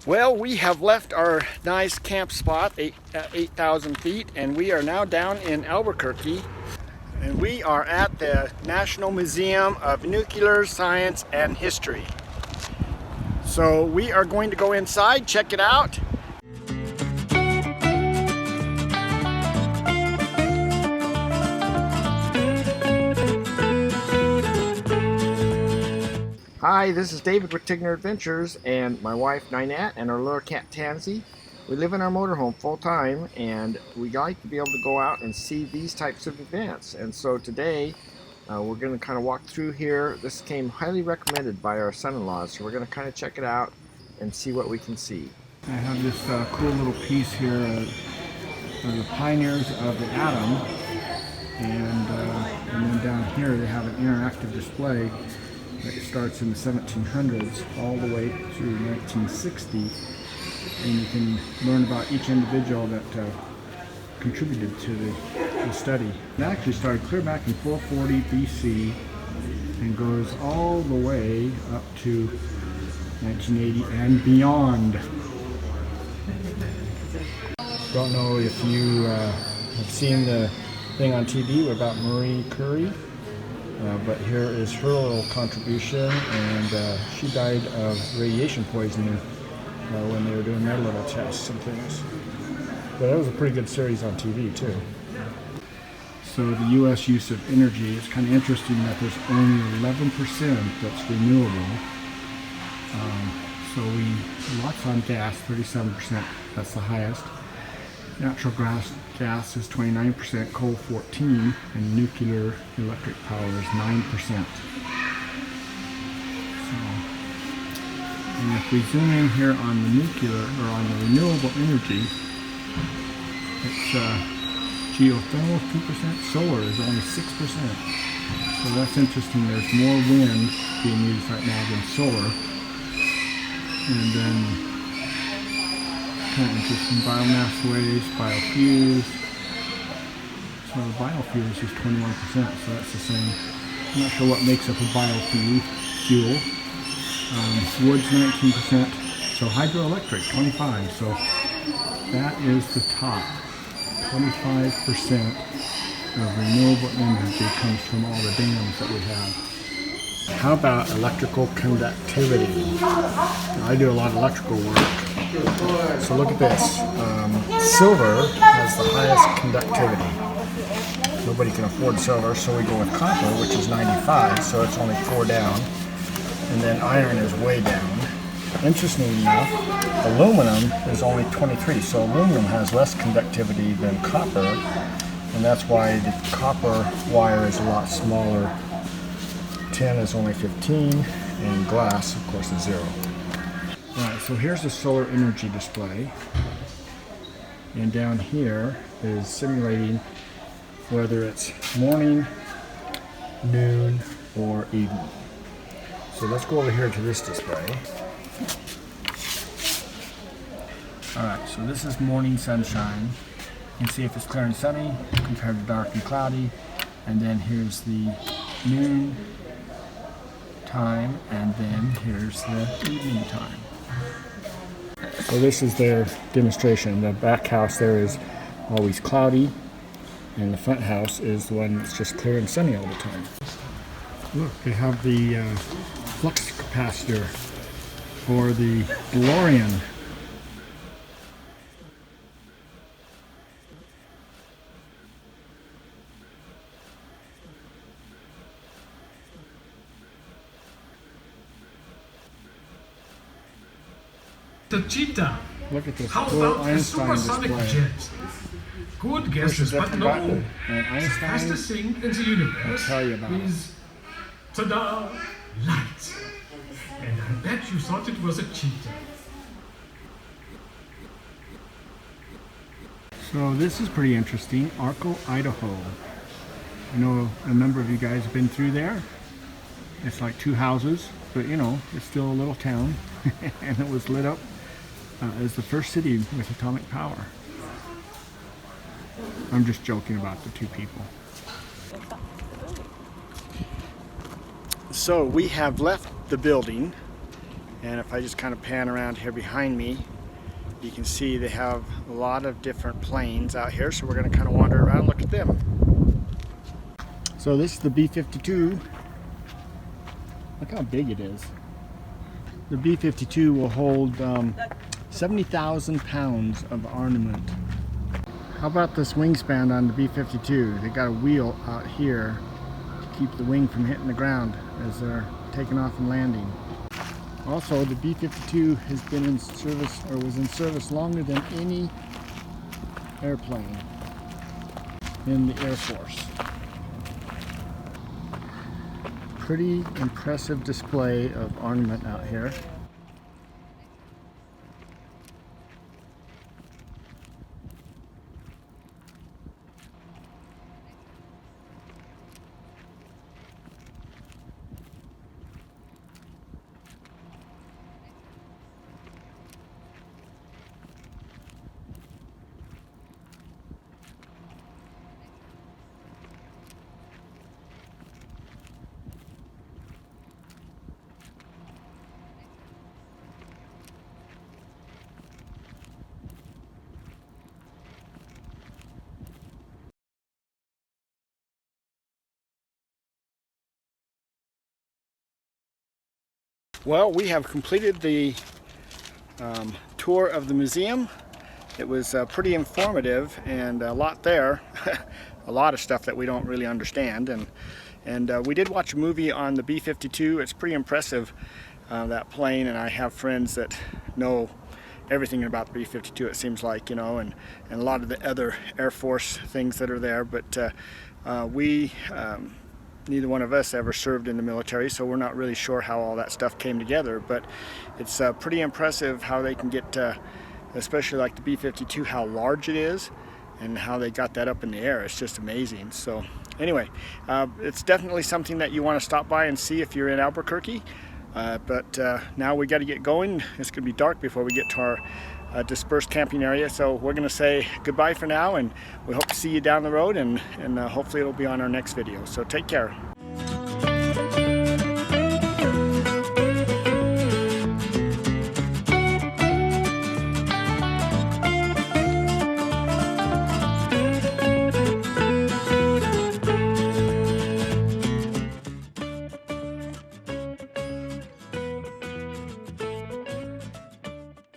Well, we have left our nice camp spot at 8,000 feet, and we are now down in Albuquerque. And we are at the National Museum of Nuclear Science and History. So we are going to go inside, check it out. Hi, this is David with Tigner Adventures and my wife Ninette and our little cat Tansy. We live in our motorhome full time and we like to be able to go out and see these types of events. And so today we're going to kind of walk through here. This came highly recommended by our son-in-law, so we're going to kind of check it out and see what we can see. I have this cool little piece here of the pioneers of the atom, and then down here they have an interactive display that starts in the 1700s all the way through 1960, and you can learn about each individual that contributed to the study. It actually started clear back in 440 BC and goes all the way up to 1980 and beyond. Don't know if you have seen the thing on TV about Marie Curie. But here is her little contribution, and she died of radiation poisoning when they were doing their little tests and things. But that was a pretty good series on TV too. So the U.S. use of energy, it's kind of interesting that there's only 11% that's renewable. So lots on gas, 37%, that's the highest. Natural gas is 29%, coal 14%, and nuclear electric power is 9%. So, and if we zoom in here on the nuclear, or on the renewable energy, it's geothermal 2%, solar is only 6%. So that's interesting. There's more wind being used right now than solar. And then kind of interesting, biomass waste, biofuels. So biofuels is 21%, so that's the same. I'm not sure what makes up a biofuel. Wood's 19%, so hydroelectric 25%. So that is the top. 25% of renewable energy comes from all the dams that we have. How about electrical conductivity? I do a lot of electrical work. So look at this. Silver has the highest conductivity. Nobody can afford silver, so we go with copper, which is 95, so it's only 4 down. And then iron is way down. Interestingly enough, aluminum is only 23, so aluminum has less conductivity than copper, and that's why the copper wire is a lot smaller. Tin is only 15, and glass, of course, is 0. Alright, so here's the solar energy display, and down here is simulating whether it's morning, noon, or evening. So let's go over here to this display. Alright, so this is morning sunshine. You can see if it's clear and sunny compared to dark and cloudy, and then here's the noon time, and then here's the evening time. So this is their demonstration. The back house there is always cloudy, and the front house is the one that's just clear and sunny all the time. Look, they have the flux capacitor for the DeLorean. The cheetah. Look at this How cool about the Einstein supersonic display. jet? Good guesses, but no. And The Einstein, fastest thing in the universe I'll tell you about is ta-da, light. And I bet you thought it was a cheetah. So this is pretty interesting. Arco, Idaho. I know a number of you guys have been through there. It's like 2 houses, but you know, it's still a little town. And it was lit up as the first city with atomic power. I'm just joking about the 2 people. So we have left the building And if I just kind of pan around here behind me, you can see they have a lot of different planes out here, so we're going to kind of wander around and look at them. So this is the B-52. Look how big it is. The B-52 will hold 70,000 pounds of armament. How about this wingspan on the B-52? They got a wheel out here to keep the wing from hitting the ground as they're taking off and landing. Also, the B-52 has been in service, or was in service longer than any airplane in the Air Force. Pretty impressive display of ornament out here. Well, we have completed the tour of the museum. It was pretty informative and a lot there, a lot of stuff that we don't really understand. And we did watch a movie on the B-52. It's pretty impressive, that plane, and I have friends that know everything about the B-52, it seems like, you know, and a lot of the other Air Force things that are there. But neither one of us ever served in the military, so we're not really sure how all that stuff came together, but it's pretty impressive how they can get, especially like the B-52, how large it is and how they got that up in the air. It's just amazing. So anyway, it's definitely something that you want to stop by and see if you're in Albuquerque, but now we got to get going. It's going to be dark before we get to our dispersed camping area, so we're going to say goodbye for now, and we hope to see you down the road, and hopefully it'll be on our next video. So take care.